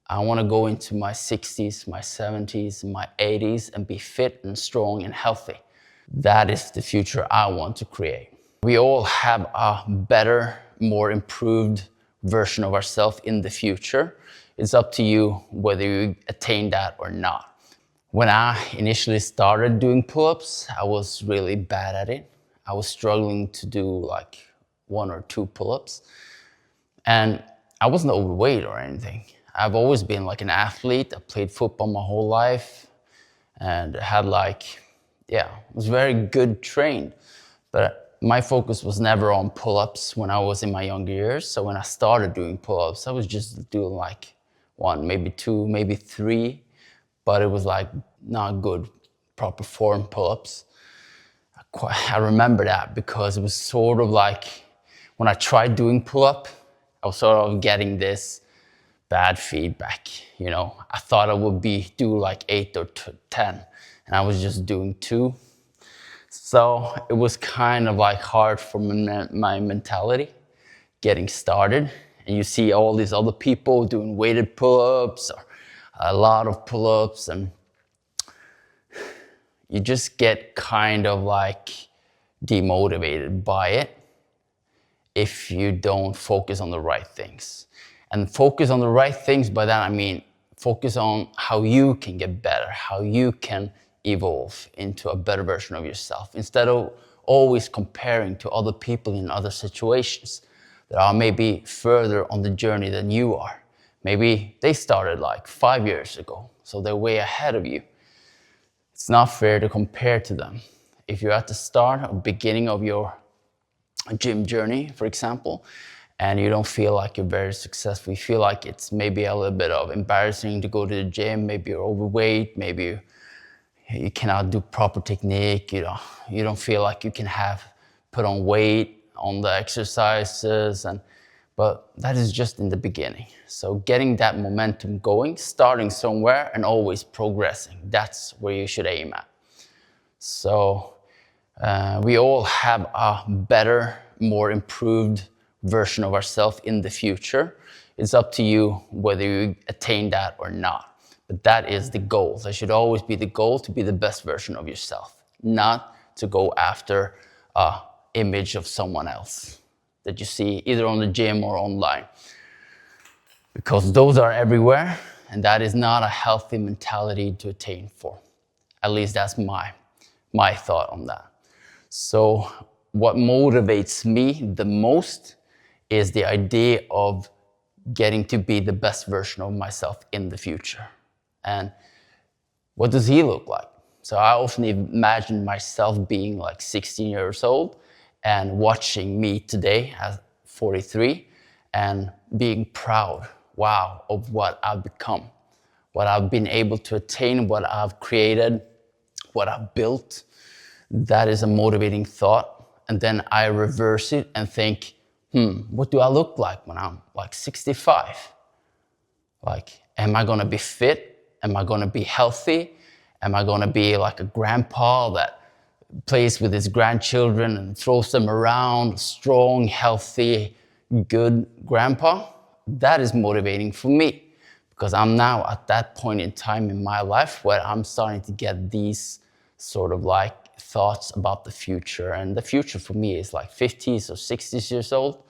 I want to go into my 60s, my 70s, my 80s and be fit and strong and healthy. That is the future I want to create. We all have a better, more improved version of ourselves in the future. It's up to you whether you attain that or not. When I initially started doing pull-ups, I was really bad at it. I was struggling to do like 1 or 2 pull-ups. And I wasn't overweight or anything. I've always been like an athlete. I played football my whole life and had was very good trained. But my focus was never on pull-ups when I was in my younger years. So when I started doing pull-ups, I was just doing like 1, maybe 2, maybe 3, but it was like not good, proper form pull-ups. I remember that because it was sort of like when I tried doing pull-up, I was sort of getting this bad feedback. I thought I would do like 8 or 10, and I was just doing 2. So it was kind of like hard for my mentality getting started. And you see all these other people doing weighted pull-ups or a lot of pull-ups, and you just get kind of like demotivated by it if you don't focus on the right things. And focus on the right things, by that I mean focus on how you can get better, how you can evolve into a better version of yourself, instead of always comparing to other people in other situations that are maybe further on the journey than you are. Maybe they started like 5 years ago, so they're way ahead of you. It's not fair to compare to them. If you're at the start or beginning of your gym journey, for example, and you don't feel like you're very successful, you feel like it's maybe a little bit of embarrassing to go to the gym, maybe you're overweight, maybe you cannot do proper technique, you don't feel like you can put on weight on the exercises, but that is just in the beginning. So getting that momentum going, starting somewhere and always progressing, that's where you should aim at. So we all have a better, more improved version of ourselves in the future. It's up to you whether you attain that or not. But that is the goal. That should always be the goal, to be the best version of yourself, not to go after an image of someone else that you see either on the gym or online. Because those are everywhere, and that is not a healthy mentality to attain for. At least that's my thought on that. So what motivates me the most is the idea of getting to be the best version of myself in the future. And what does he look like? So I often imagine myself being like 16 years old and watching me today at 43 and being proud, wow, of what I've become, what I've been able to attain, what I've created, what I've built. That is a motivating thought. And then I reverse it and think, what do I look like when I'm like 65? Like, am I gonna be fit? Am I gonna be healthy? Am I gonna be like a grandpa that plays with his grandchildren and throws them around, strong, healthy, good grandpa? That is motivating for me, because I'm now at that point in time in my life where I'm starting to get these sort of like thoughts about the future. And the future for me is like 50s or 60s years old.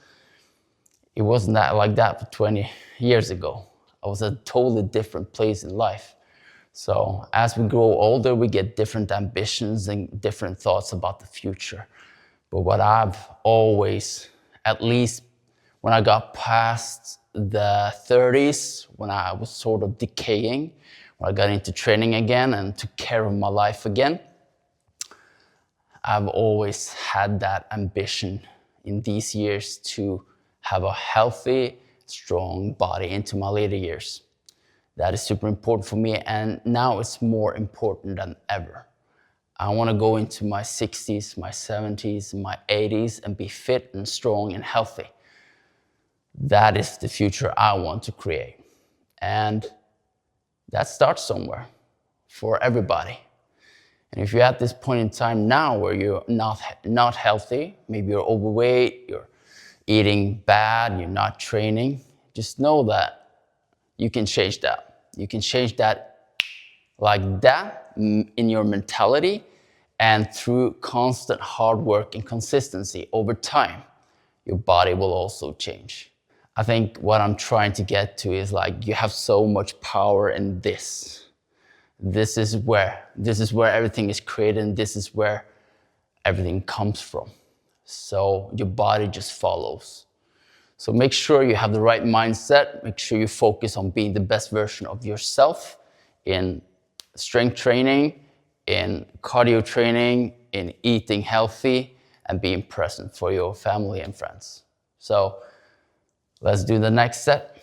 It wasn't that like that for 20 years ago. I was at a totally different place in life. So as we grow older, we get different ambitions and different thoughts about the future. But what I've always, at least when I got past the 30s, when I was sort of decaying, when I got into training again and took care of my life again, I've always had that ambition in these years to have a healthy, strong body into my later years. That is super important for me, and now it's more important than ever. I want to go into my 60s, my 70s, my 80s and be fit and strong and healthy. That is the future I want to create. And that starts somewhere for everybody. And if you're at this point in time now where you're not healthy, maybe you're overweight, you're eating bad, you're not training, just know that you can change that. You can change that like that in your mentality, and through constant hard work and consistency over time, your body will also change. I think what I'm trying to get to is like, you have so much power in this. This is where everything is created, and this is where everything comes from. So your body just follows. So make sure you have the right mindset. Make sure you focus on being the best version of yourself in strength training, in cardio training, in eating healthy, and being present for your family and friends. So let's do the next set.